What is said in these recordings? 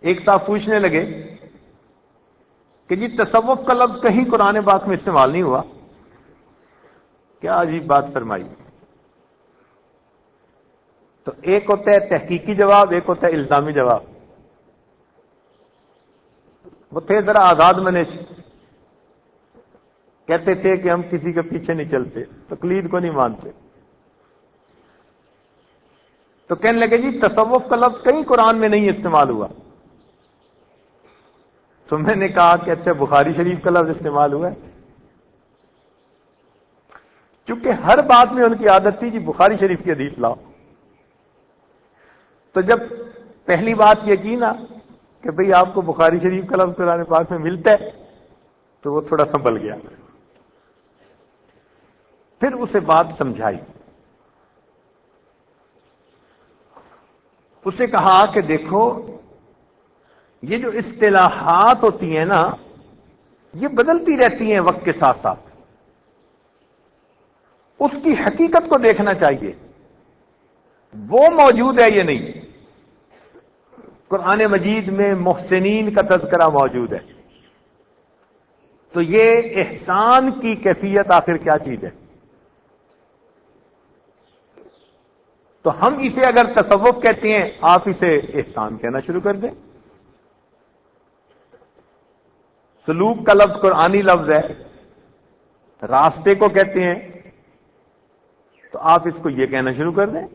ایک صاحب پوچھنے لگے کہ جی تصوف کا لفظ کہیں قرآن پاک میں استعمال نہیں ہوا. کیا عجیب بات فرمائی. تو ایک ہوتا ہے تحقیقی جواب، ایک ہوتا ہے الزامی جواب. وہ تھے ذرا آزاد منش، کہتے تھے کہ ہم کسی کے پیچھے نہیں چلتے، تقلید کو نہیں مانتے. تو کہنے لگے جی تصوف کا لفظ کہیں قرآن میں نہیں استعمال ہوا. تو میں نے کہا کہ اچھا بخاری شریف کا لفظ استعمال ہوا ہے. کیونکہ ہر بات میں ان کی عادت تھی جی بخاری شریف کی حدیث لاؤ. تو جب پہلی بات یہ کی نا کہ بھئی آپ کو بخاری شریف کا لفظ قرآن پاک میں ملتا ہے، تو وہ تھوڑا سنبھل گیا. پھر اسے بات سمجھائی. اسے کہا کہ دیکھو یہ جو اصطلاحات ہوتی ہیں نا یہ بدلتی رہتی ہیں وقت کے ساتھ ساتھ. اس کی حقیقت کو دیکھنا چاہیے، وہ موجود ہے یہ نہیں. قرآن مجید میں محسنین کا تذکرہ موجود ہے، تو یہ احسان کی کیفیت آخر کیا چیز ہے؟ تو ہم اسے اگر تصوف کہتے ہیں، آپ اسے احسان کہنا شروع کر دیں. سلوک کا لفظ قرآنی لفظ ہے، راستے کو کہتے ہیں، تو آپ اس کو یہ کہنا شروع کر دیں.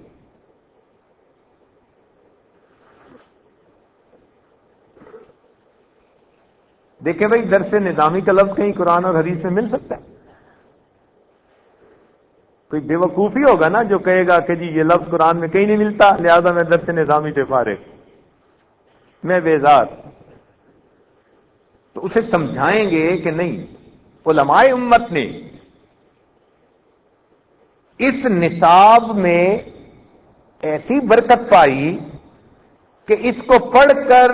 دیکھیں بھائی درس نظامی کا لفظ کہیں قرآن اور حدیث میں مل سکتا ہے؟ کوئی بے وقوفی ہوگا نا جو کہے گا کہ جی یہ لفظ قرآن میں کہیں نہیں ملتا، لہذا میں درس نظامی سے فارغ، میں بیزار. تو اسے سمجھائیں گے کہ نہیں، علماء امت نے اس نصاب میں ایسی برکت پائی کہ اس کو پڑھ کر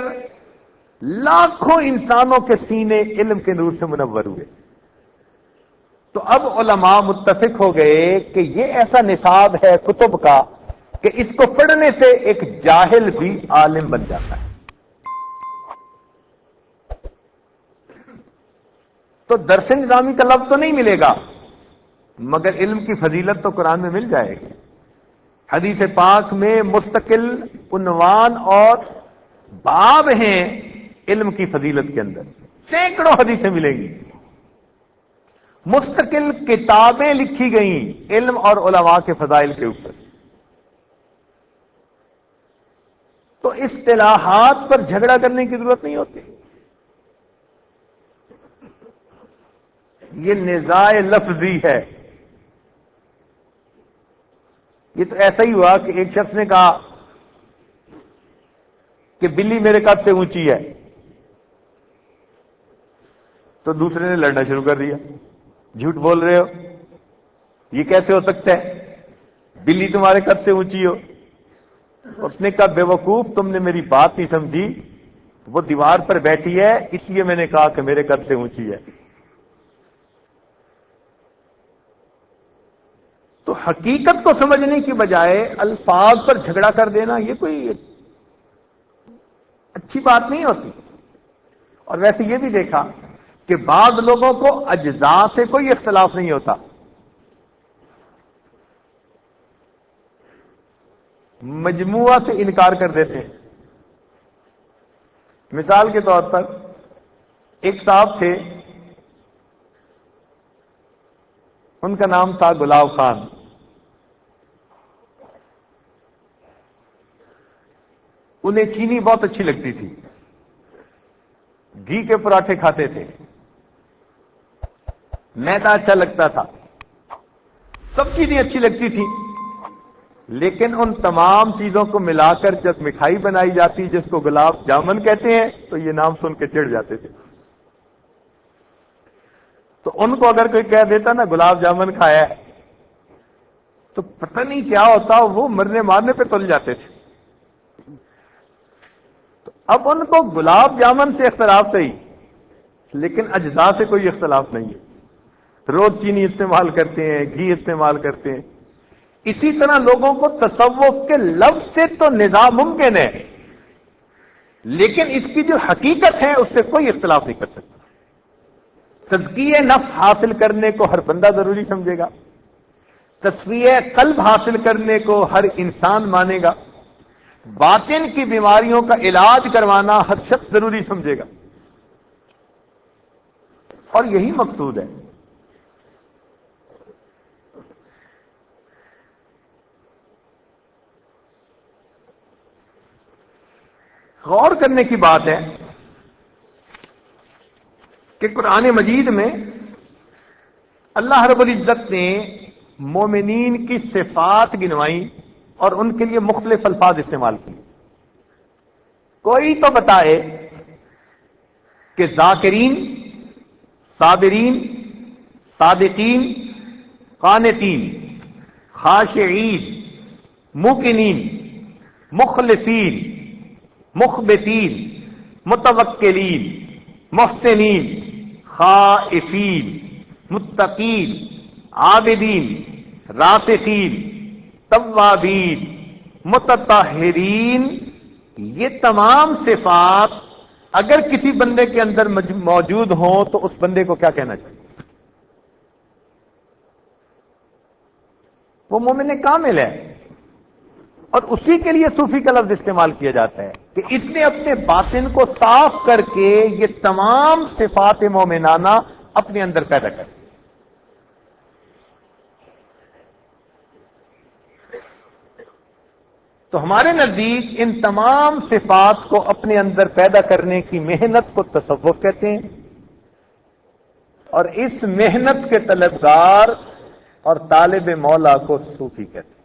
لاکھوں انسانوں کے سینے علم کے نور سے منور ہوئے. تو اب علماء متفق ہو گئے کہ یہ ایسا نصاب ہے کتب کا کہ اس کو پڑھنے سے ایک جاہل بھی عالم بن جاتا ہے. تو درس نظامی کا لفظ تو نہیں ملے گا، مگر علم کی فضیلت تو قرآن میں مل جائے گی. حدیث پاک میں مستقل عنوان اور باب ہیں علم کی فضیلت کے اندر، سینکڑوں حدیثیں ملیں گی. مستقل کتابیں لکھی گئیں علم اور علماء کے فضائل کے اوپر. تو اصطلاحات پر جھگڑا کرنے کی ضرورت نہیں ہوتی. یہ نزاع لفظی ہے. یہ تو ایسا ہی ہوا کہ ایک شخص نے کہا کہ بلی میرے قد سے اونچی ہے، تو دوسرے نے لڑنا شروع کر دیا، جھوٹ بول رہے ہو، یہ کیسے ہو سکتا ہے، بلی تمہارے قد سے اونچی ہو. اس نے کہا بے وقوف، تم نے میری بات نہیں سمجھی، وہ دیوار پر بیٹھی ہے اس لیے میں نے کہا کہ میرے قد سے اونچی ہے. تو حقیقت کو سمجھنے کی بجائے الفاظ پر جھگڑا کر دینا یہ کوئی اچھی بات نہیں ہوتی. اور ویسے یہ بھی دیکھا کہ بعض لوگوں کو اجزاء سے کوئی اختلاف نہیں ہوتا، مجموعہ سے انکار کر دیتے ہیں. مثال کے طور پر ایک صاحب تھے، ان کا نام تھا گلاب خان. انہیں چینی بہت اچھی لگتی تھی، گھی کے پراٹھے کھاتے تھے، میدا اچھا لگتا تھا، سب چیزیں اچھی لگتی تھی. لیکن ان تمام چیزوں کو ملا کر جب مٹھائی بنائی جاتی جس کو گلاب جامن کہتے ہیں تو یہ نام سن کے چڑھ جاتے تھے. تو ان کو اگر کوئی کہہ دیتا نا گلاب جامن کھایا ہے تو پتہ نہیں کیا ہوتا، وہ مرنے مارنے پہ تل جاتے تھے. تو اب ان کو گلاب جامن سے اختلاف صحیح، لیکن اجزاء سے کوئی اختلاف نہیں ہے. روز چینی استعمال کرتے ہیں، گھی استعمال کرتے ہیں. اسی طرح لوگوں کو تصوف کے لفظ سے تو نزاع ممکن ہے، لیکن اس کی جو حقیقت ہے اس سے کوئی اختلاف نہیں کر سکتا۔ تزکیہ نفس حاصل کرنے کو ہر بندہ ضروری سمجھے گا، تصفیہ قلب حاصل کرنے کو ہر انسان مانے گا، باطن کی بیماریوں کا علاج کروانا ہر شخص ضروری سمجھے گا، اور یہی مقصود ہے۔ غور کرنے کی بات ہے کہ قرآن مجید میں اللہ رب العزت نے مومنین کی صفات گنوائی اور ان کے لیے مختلف الفاظ استعمال کیے۔ کوئی تو بتائے کہ ذاکرین، صابرین، صادقین، قانتین، خاشعین، موقنین، مخلصین، مخبتین، متوکلین، محسنین، خائفین، متقین، عابدین، راسخین، توابین، متطہرین، یہ تمام صفات اگر کسی بندے کے اندر موجود ہوں تو اس بندے کو کیا کہنا چاہیے؟ وہ مومن کامل ہے، اور اسی کے لیے صوفی کا لفظ استعمال کیا جاتا ہے کہ اس نے اپنے باطن کو صاف کر کے یہ تمام صفات مومنانہ اپنے اندر پیدا کر دی۔ تو ہمارے نزدیک ان تمام صفات کو اپنے اندر پیدا کرنے کی محنت کو تصوف کہتے ہیں، اور اس محنت کے طلبگار اور طالب مولا کو صوفی کہتے ہیں۔